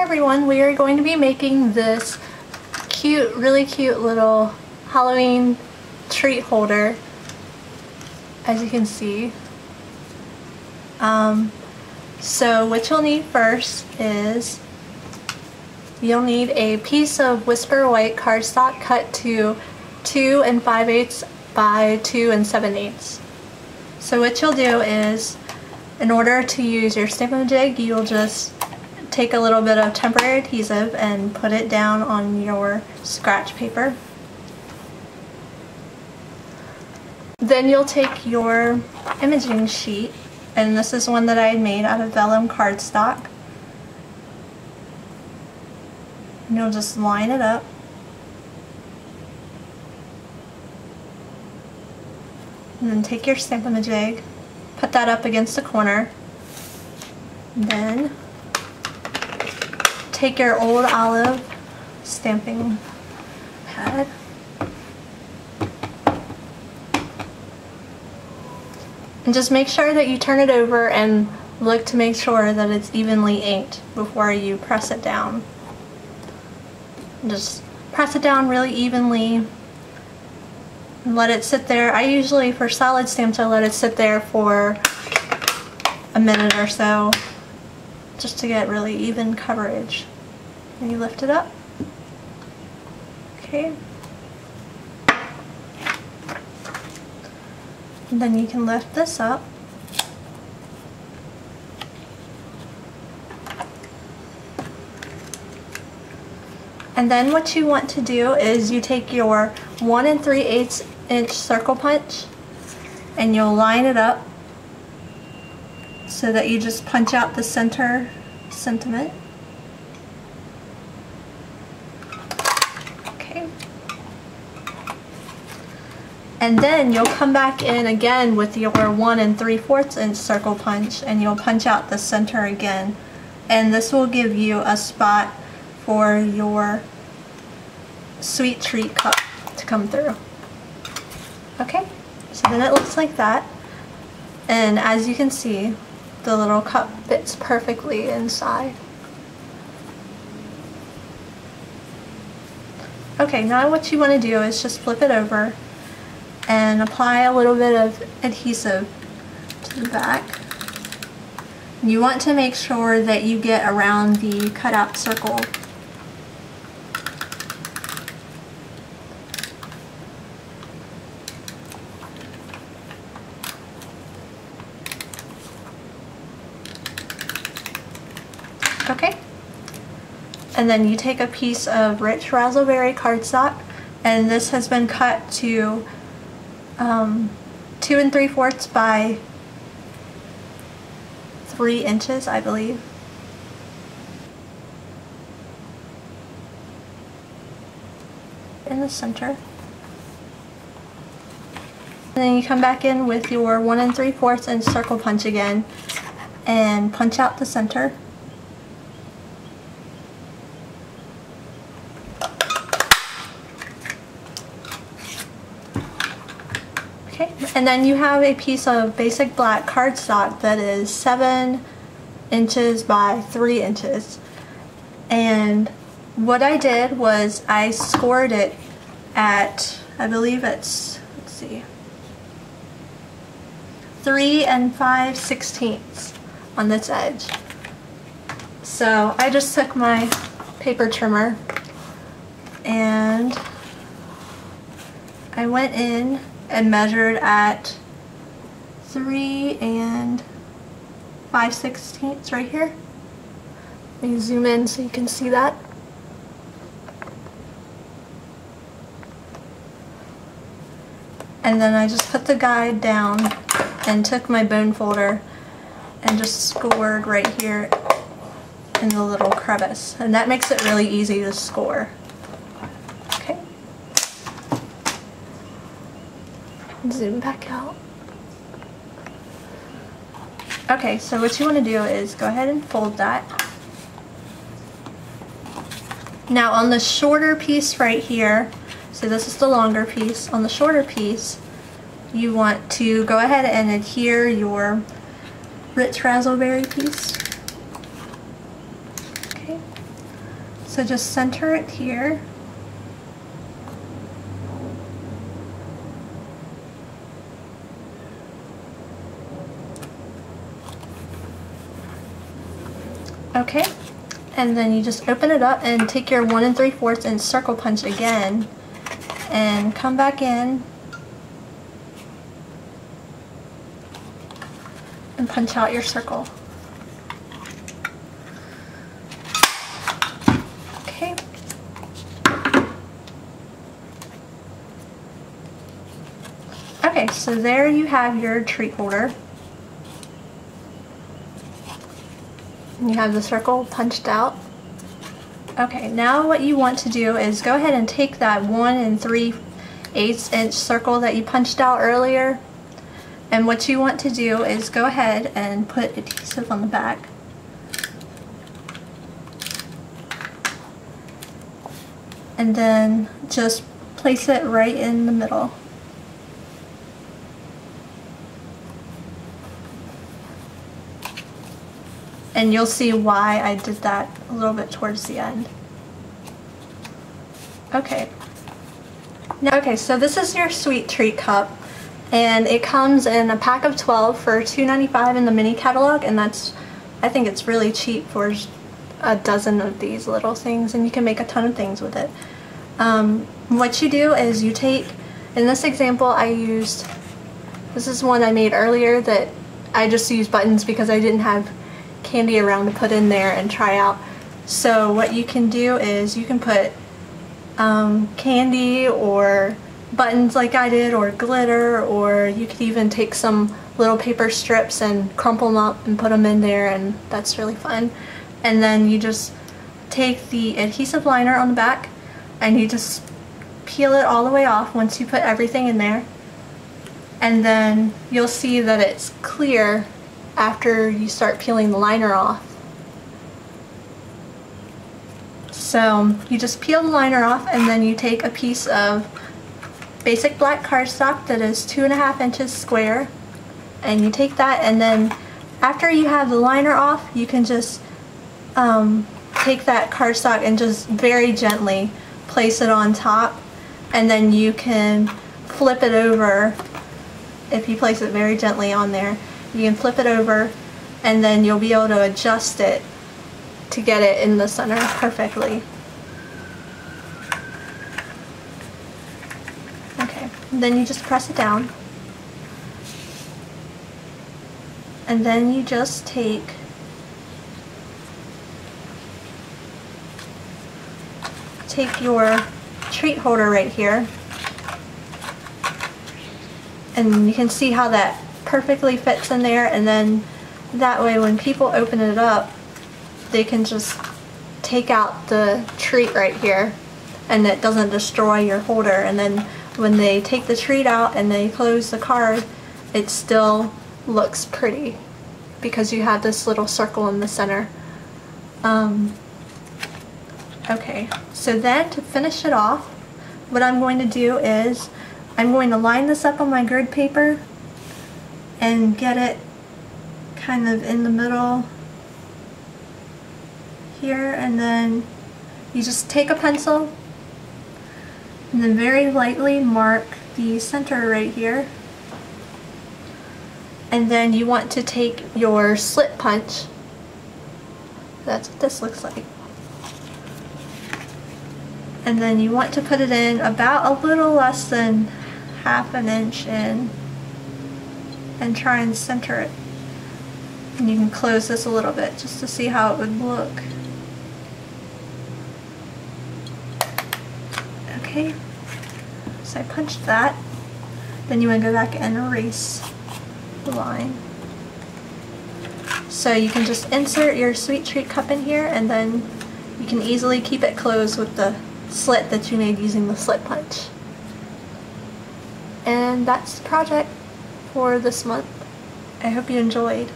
Hi everyone, we are going to be making this cute, really cute little Halloween treat holder, as you can see. So what you'll need first is you'll need a piece of Whisper White cardstock cut to 2 5/8 by 2 7/8. So what you'll do is, in order to use your Stampin' jig, you'll just take a little bit of temporary adhesive and put it down on your scratch paper. Then you'll take your imaging sheet, and this is one that I had made out of vellum cardstock. And you'll just line it up. And then take your Stampin' jig, put that up against the corner. Then take your old olive stamping pad and just make sure that you turn it over and look to make sure that it's evenly inked before you press it down. Just press it down really evenly and let it sit there. I usually, for solid stamps, I let it sit there for a minute or so just to get really even coverage. And you lift it up. Okay. And then you can lift this up. And then what you want to do is you take your 1 3/8 inch circle punch and you'll line it up so that you just punch out the center sentiment. And then you'll come back in again with your 1 3/4 inch circle punch and you'll punch out the center again. And this will give you a spot for your sweet treat cup to come through. Okay, so then it looks like that. And as you can see, the little cup fits perfectly inside. Okay, now what you want to do is just flip it over and apply a little bit of adhesive to the back. You want to make sure that you get around the cutout circle. Okay, and then you take a piece of rich raspberry cardstock, and this has been cut to 2 3/4 by 3 inches, I believe. In the center. And then you come back in with your 1 3/4 inch circle punch again and punch out the center. And then you have a piece of basic black cardstock that is 7 inches by 3 inches. And what I did was I scored it at, I believe it's, let's see, 3 5/16 on this edge. So I just took my paper trimmer and I went in and measured at 3 5/16 right here. Let me zoom in so you can see that. And then I just put the guide down and took my bone folder and just scored right here in the little crevice. And that makes it really easy to score. Okay. Zoom back out. Okay, so what you want to do is go ahead and fold that. Now on the shorter piece right here, so this is the longer piece, on the shorter piece you want to go ahead and adhere your rich raspberry piece. Okay, So just center it here. Okay, and then you just open it up and take your 1 3/4 and circle punch again and come back in and punch out your circle. Okay. Okay, so there you have your treat holder. You have the circle punched out. Okay, now what you want to do is go ahead and take that 1 3/8 inch circle that you punched out earlier, and what you want to do is go ahead and put adhesive on the back. And then just place it right in the middle. And you'll see why I did that a little bit towards the end. Okay. Now, okay, so this is your sweet treat cup, and it comes in a pack of 12 for $2.95 in the mini catalog, and I think it's really cheap for a dozen of these little things, and you can make a ton of things with it. What you do is you take, in this example this is one I made earlier that I just used buttons because I didn't have candy around to put in there and try out. So what you can do is you can put candy or buttons like I did, or glitter, or you could even take some little paper strips and crumple them up and put them in there, and that's really fun. And then you just take the adhesive liner on the back and you just peel it all the way off once you put everything in there, and then you'll see that it's clear after you start peeling the liner off. So you just peel the liner off, and then you take a piece of basic black cardstock that is 2.5 inches square, and you take that, and then after you have the liner off, you can just take that cardstock and just very gently place it on top, and then you can flip it over. If you place it very gently on there, you can flip it over, and then you'll be able to adjust it to get it in the center perfectly. Okay, and then you just press it down, and then you just take your treat holder right here, and you can see how that perfectly fits in there, and then that way when people open it up, they can just take out the treat right here, and it doesn't destroy your holder. And then when they take the treat out and they close the card, it still looks pretty because you have this little circle in the center. Okay, so then to finish it off, what I'm going to do is I'm going to line this up on my grid paper and get it kind of in the middle here, and then you just take a pencil and then very lightly mark the center right here, and then you want to take your slit punch. That's what this looks like. And then you want to put it in about a little less than 1/2 inch in and try and center it. And you can close this a little bit just to see how it would look. Okay, so I punched that. Then you want to go back and erase the line. So you can just insert your sweet treat cup in here, and then you can easily keep it closed with the slit that you made using the slit punch. And that's the project for this month. I hope you enjoyed.